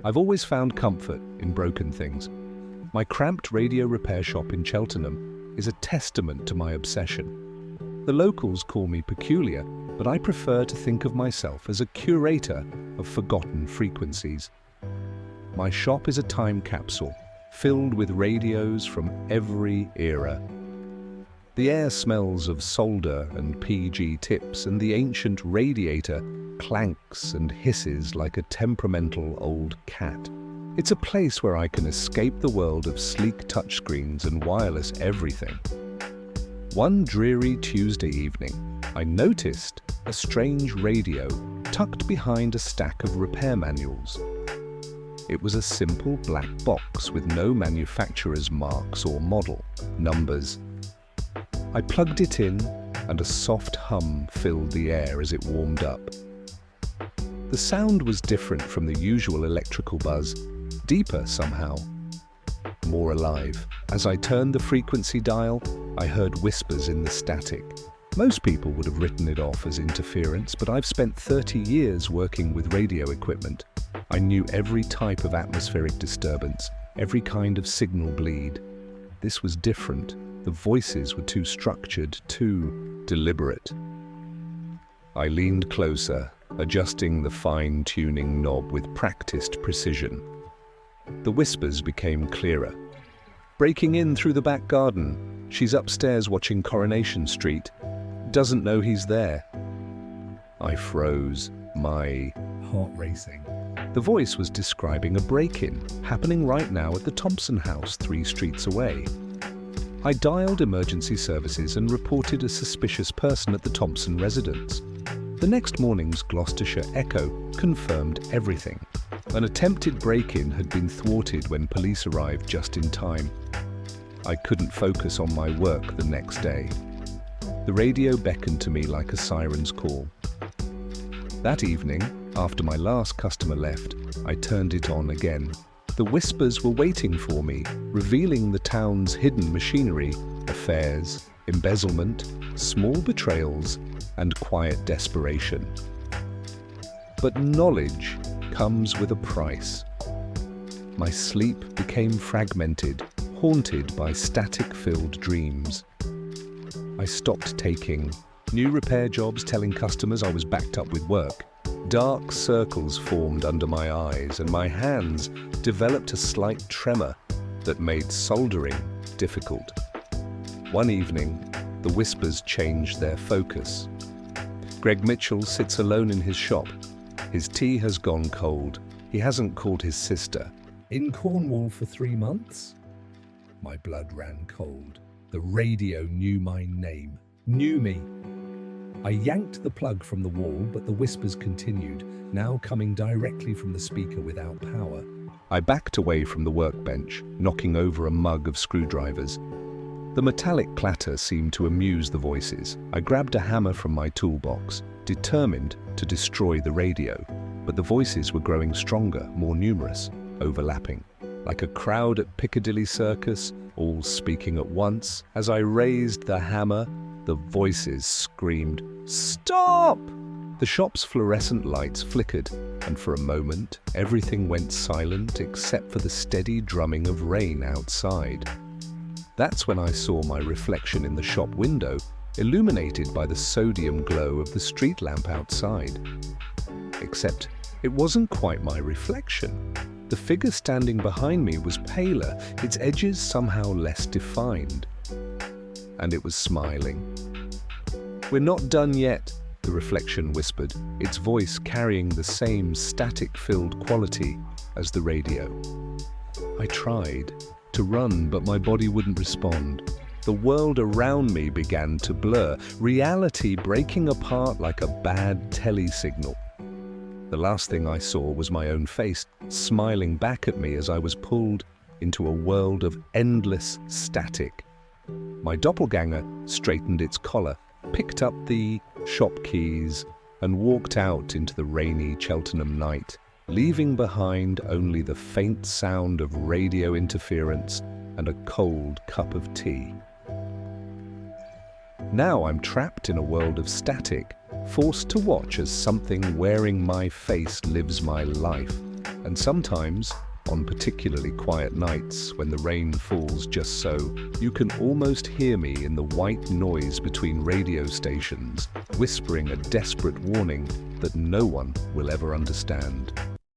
I've always found comfort in broken things. My cramped radio repair shop in Cheltenham is a testament to my obsession. The locals call me peculiar, but I prefer to think of myself as a curator of forgotten frequencies. My shop is a time capsule filled with radios from every era. The air smells of solder and PG tips, and the ancient radiator clanks and hisses like a temperamental old cat. It's a place where I can escape the world of sleek touchscreens and wireless everything. One dreary Tuesday evening, I noticed a strange radio tucked behind a stack of repair manuals. It was a simple black box with no manufacturer's marks or model numbers. I plugged it in, and a soft hum filled the air as it warmed up. The sound was different from the usual electrical buzz, deeper somehow, more alive. As I turned the frequency dial, I heard whispers in the static. Most people would have written it off as interference, but I've spent 30 years working with radio equipment. I knew every type of atmospheric disturbance, every kind of signal bleed. This was different. The voices were too structured, too deliberate. I leaned closer, adjusting the fine-tuning knob with practiced precision. The whispers became clearer. Breaking in through the back garden. She's upstairs watching Coronation Street. Doesn't know he's there. I froze, my heart racing. The voice was describing a break-in happening right now at the Thompson house 3 streets away. I dialed emergency services and reported a suspicious person at the Thompson residence. The next morning's Gloucestershire Echo confirmed everything. An attempted break-in had been thwarted when police arrived just in time. I couldn't focus on my work the next day. The radio beckoned to me like a siren's call. That evening, after my last customer left, I turned it on again. The whispers were waiting for me, revealing the town's hidden machinery, affairs, embezzlement, small betrayals, and quiet desperation. But knowledge comes with a price. My sleep became fragmented, haunted by static-filled dreams. I stopped taking new repair jobs, telling customers I was backed up with work. Dark circles formed under my eyes, and my hands developed a slight tremor that made soldering difficult. One evening, the whispers changed their focus. Greg Mitchell sits alone in his shop. His tea has gone cold. He hasn't called his sister. In Cornwall for 3 months? My blood ran cold. The radio knew my name, knew me. I yanked the plug from the wall, but the whispers continued, now coming directly from the speaker without power. I backed away from the workbench, knocking over a mug of screwdrivers. The metallic clatter seemed to amuse the voices. I grabbed a hammer from my toolbox, determined to destroy the radio. But the voices were growing stronger, more numerous, overlapping. Like a crowd at Piccadilly Circus, all speaking at once. As I raised the hammer, the voices screamed, "Stop!" The shop's fluorescent lights flickered, and for a moment, everything went silent except for the steady drumming of rain outside. That's when I saw my reflection in the shop window, illuminated by the sodium glow of the street lamp outside. Except it wasn't quite my reflection. The figure standing behind me was paler, its edges somehow less defined. And it was smiling. "We're not done yet," the reflection whispered, its voice carrying the same static-filled quality as the radio. I tried to run, but my body wouldn't respond. The world around me began to blur, reality breaking apart like a bad telly signal. The last thing I saw was my own face, smiling back at me as I was pulled into a world of endless static. My doppelganger straightened its collar, picked up the shop keys, and walked out into the rainy Cheltenham night, leaving behind only the faint sound of radio interference and a cold cup of tea. Now I'm trapped in a world of static, forced to watch as something wearing my face lives my life, And sometimes, on particularly quiet nights when the rain falls just so, you can almost hear me in the white noise between radio stations, whispering a desperate warning that no one will ever understand.